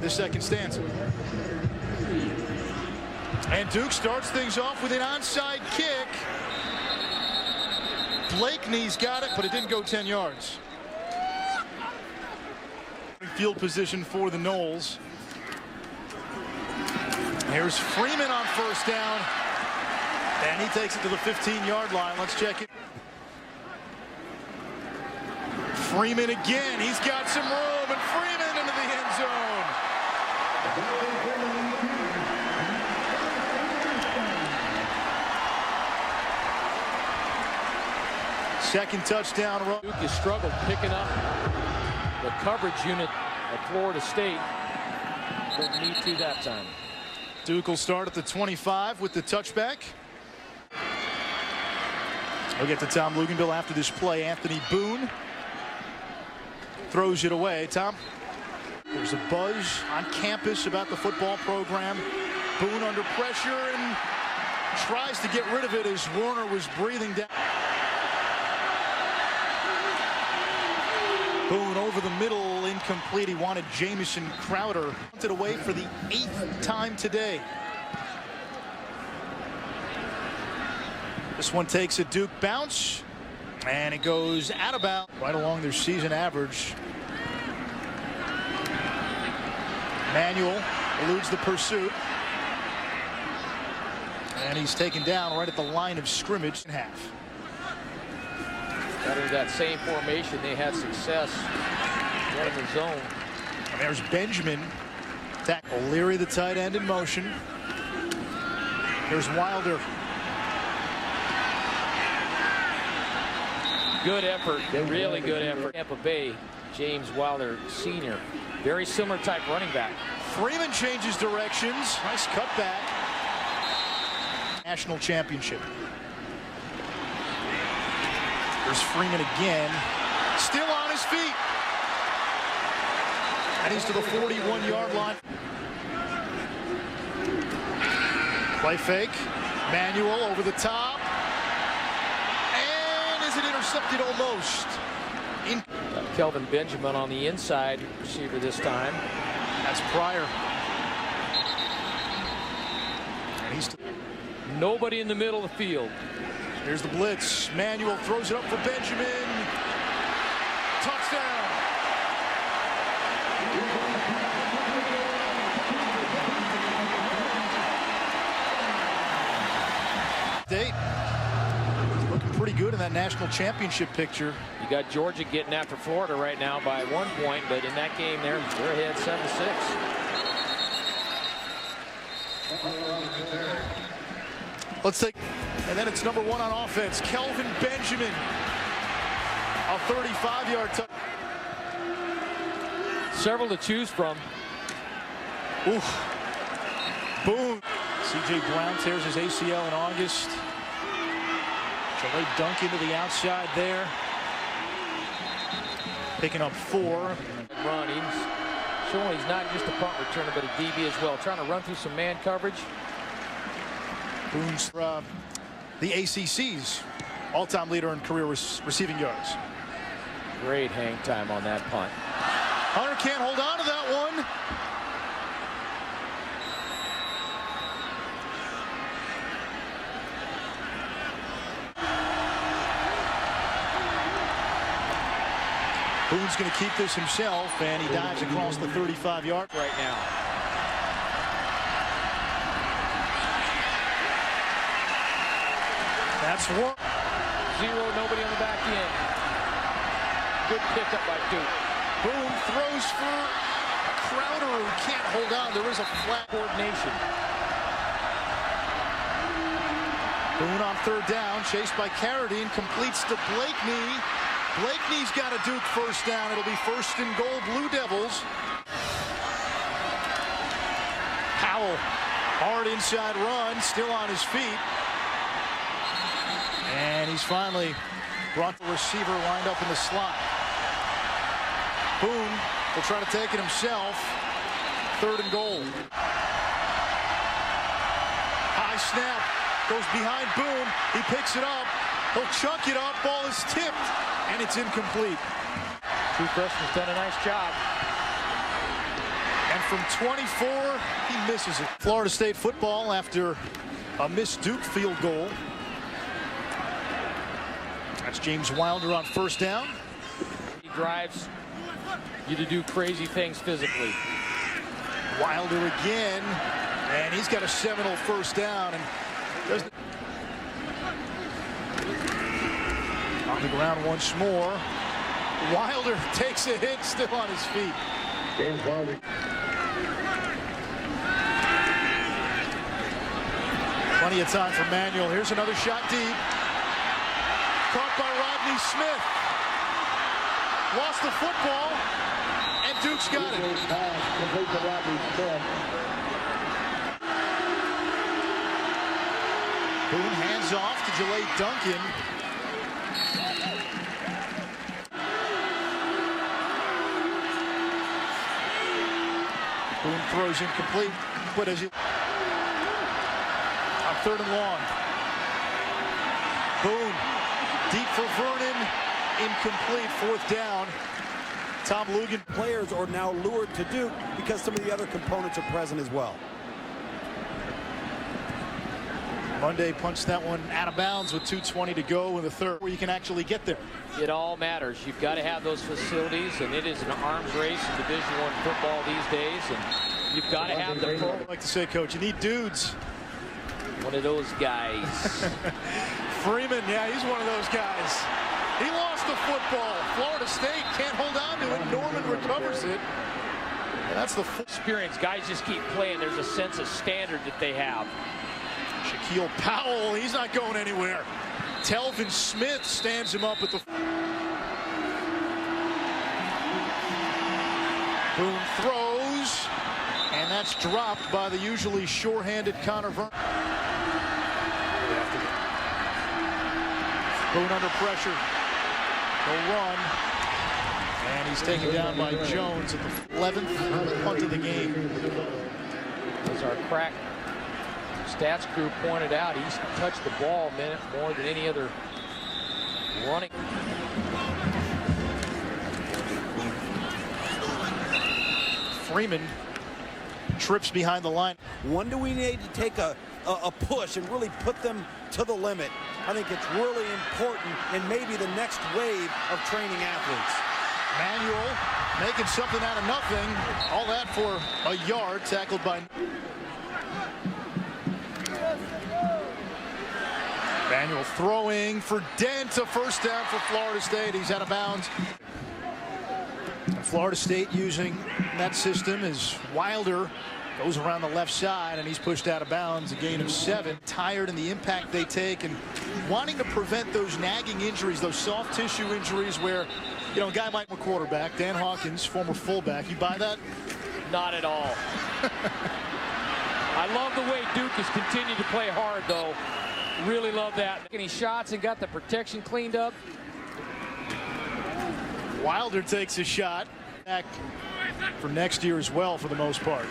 the second stanza. And Duke starts things off with an onside kick. Blakeney's got it, but it didn't go 10 yards. Field position for the Noles. Here's Freeman on first down. And he takes it to the 15-yard line. Let's check it. Freeman again. He's got some room, and Freeman into the end zone. Second touchdown run. Duke has struggled picking up the coverage unit at Florida State. Didn't need to that time. Duke will start at the 25 with the touchback. We'll get to Tom Luganville after this play. Anthony Boone throws it away. Tom, there's a buzz on campus about the football program. Boone under pressure and tries to get rid of it as Warner was breathing down. Boone over the middle, incomplete. He wanted Jamison Crowder. Punted away for the 8th time today. This one takes a Duke bounce, and it goes out of bounds right along their season average. Manuel eludes the pursuit, and he's taken down right at the line of scrimmage in half. Under that same formation, they had success running the zone. And there's Benjamin. O'Leary, the tight end, in motion. There's Wilder. Good effort, really good effort. Tampa Bay, James Wilder Sr. Very similar type running back. Freeman changes directions. Nice cutback. National championship. There's Freeman again. Still on his feet. And he's to the 41-yard line. Play fake. Manuel over the top. And is it intercepted almost? Kelvin Benjamin on the inside receiver this time. That's Pryor. And he's nobody in the middle of the field. Here's the blitz. Manuel throws it up for Benjamin. Touchdown. State looking pretty good in that national championship picture. You got Georgia getting after Florida right now by 1 point, but in that game they're ahead 7-6. Let's take. And then it's number 1 on offense, Kelvin Benjamin. A 35-yard touch. Several to choose from. Oof. Boom. C.J. Brown tears his ACL in August. Jalay Dunk into the outside there. Picking up 4. Run. He's showing he's not just a punt returner, but a DB as well. Trying to run through some man coverage. Boone's the ACC's all-time leader in career receiving yards. Great hang time on that punt. Hunter can't hold on to that one. Boone's going to keep this himself, and he dives across the 35-yard right now. That's 1. 0, nobody on the back end. Good pickup by Duke. Boone throws for Crowder, who can't hold on. There is a flat coordination. Boone on 3rd down, chased by Carradine, completes to Blakeney. Blakeney's got a Duke first down. It'll be 1st and goal, Blue Devils. Powell, hard inside run, still on his feet. And he's finally brought the receiver lined up in the slot. Boone will try to take it himself. 3rd and goal. High snap. Goes behind Boone. He picks it up. He'll chuck it up. Ball is tipped. And it's incomplete. True freshman's done a nice job. And from 24, he misses it. Florida State football after a missed Duke field goal. That's James Wilder on first down. He drives you to do crazy things physically. Wilder again, and he's got a seminal first down. And doesn't on the ground once more. Wilder takes a hit, still on his feet. James Wilder. Plenty of time for Manuel. Here's another shot deep. Caught by Rodney Smith. Lost the football, and Duke's got it. Complete to Rodney Smith. Boone hands off to Jalay Duncan. Boone throws incomplete, but as he on third and long. Boone deep for Vernon, incomplete, fourth down. Tom Lugan. Players are now lured to Duke because some of the other components are present as well. Monday punched that one out of bounds with 2:20 to go in the third, where you can actually get there. It all matters. You've got to have those facilities, and it is an arms race in Division I football these days, and you've got to have the pro. I like to say, Coach, you need dudes. One of those guys. Freeman, yeah, he's one of those guys. He lost the football. Florida State can't hold on to it. Norman recovers it. And that's the Experience. Guys just keep playing. There's a sense of standard that they have. Shaquille Powell, he's not going anywhere. Telvin Smith stands him up at the... Boone throws, and that's dropped by the usually sure-handed Connor Vernon. Boone under pressure. He'll run, and he's taken down by Jones at the 11th punt of the game. As our crack stats crew pointed out, he's touched the ball a minute more than any other running. Freeman trips behind the line. When do we need to take a push and really put them to the limit? I think it's really important in maybe the next wave of training athletes. Manuel making something out of nothing. All that for a yard, tackled by... Manuel throwing for Dent, a first down for Florida State. He's out of bounds. Florida State using that system as Wilder goes around the left side, and he's pushed out of bounds, a gain of 7. Tired in the impact they take and wanting to prevent those nagging injuries, those soft tissue injuries where, you know, a guy might be a quarterback. Dan Hawkins, former fullback. You buy that? Not at all. I love the way Duke has continued to play hard, though. Really love that. Any shots and got the protection cleaned up. Wilder takes a shot back for next year as well, for the most part.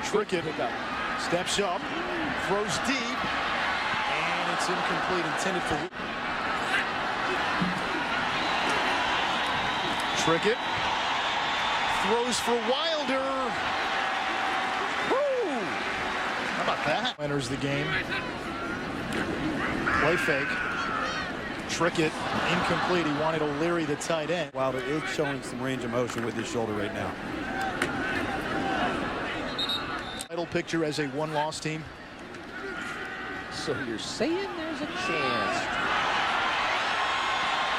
Trickett steps up, throws deep, and it's incomplete, intended for... Trickett throws for Wilder. Woo! How about that? Enters the game. Play fake. Trickett incomplete. He wanted O'Leary, the tight end. Wilder is showing some range of motion with his shoulder right now. Title picture as a one-loss team. So you're saying there's a chance?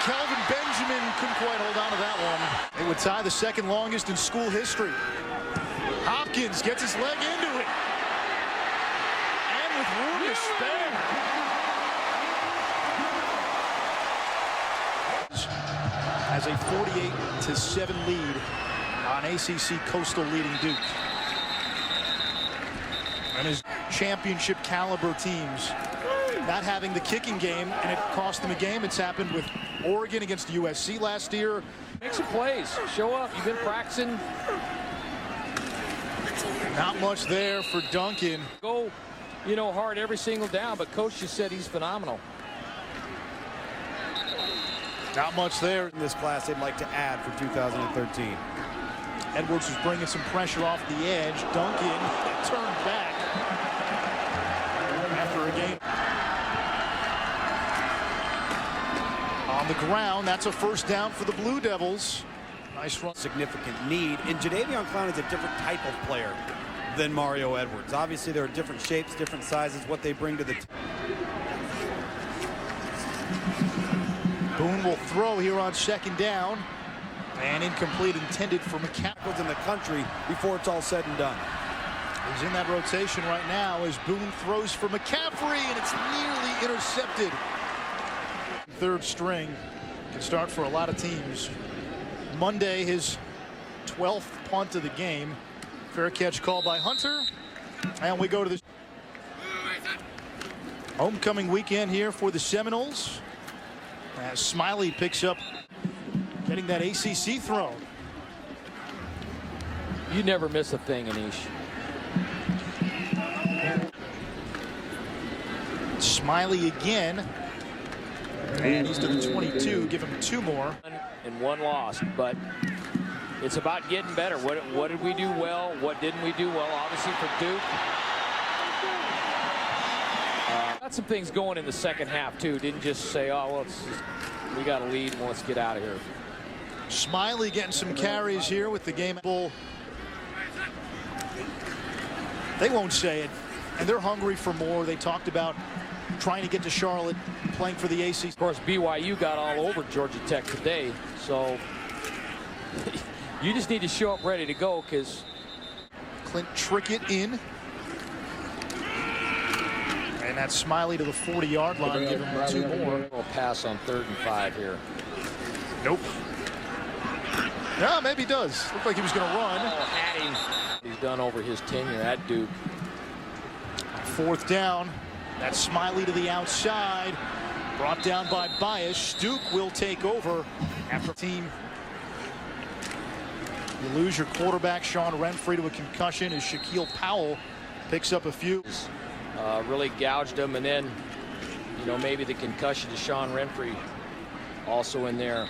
Kelvin Benjamin couldn't quite hold on to that one. It would tie the second longest in school history. Hopkins gets his leg into it. And with room to spare. Has a 48-7 lead on ACC Coastal leading Duke. And his championship caliber teams not having the kicking game, and it cost them a game. It's happened with Oregon against USC last year. Make some plays. Show up. You've been practicing. Not much there for Duncan. Go, you know, hard every single down, but Coach just said he's phenomenal. Not much there. In this class they'd like to add for 2013. Edwards was bringing some pressure off the edge. Duncan turned back after a game. On the ground, that's a first down for the Blue Devils. Nice run. Significant need. And Jadeveon Clown is a different type of player than Mario Edwards. Obviously, there are different shapes, different sizes, what they bring to the Boone will throw here on second down. And incomplete, intended for McCaffrey. in the country before it's all said and done. He's in that rotation right now as Boone throws for McCaffrey, and it's nearly intercepted. Third string can start for a lot of teams. Monday, his 12th punt of the game. Fair catch call by Hunter. And we go to the homecoming weekend here for the Seminoles. As Smiley picks up getting that ACC throw. You never miss a thing, Anish. Smiley again. And he's to the 22. Give him 2 more. And 1 loss, but it's about getting better. What did we do well? What didn't we do well? Obviously for Duke. Got some things going in the second half too. Didn't just say, oh well, we got a lead and let's get out of here. Smiley getting some carries here with the game. They won't say it, and they're hungry for more. They talked about trying to get to Charlotte, playing for the ACC. Of course, BYU got all over Georgia Tech today, so you just need to show up ready to go, because Clint Trickett in. And that's Smiley to the 40-yard line, giving him 2 more. We'll pass on 3rd and 5 here. Nope. No, maybe he does. Looked like he was going to run. He's done over his tenure at Duke. 4th down. That's Smiley to the outside. Brought down by Bias. Duke will take over after team. You lose your quarterback, Sean Renfrey, to a concussion as Shaquille Powell picks up a few. Really gouged him, and then, you know, maybe the concussion to Sean Renfrey also in there.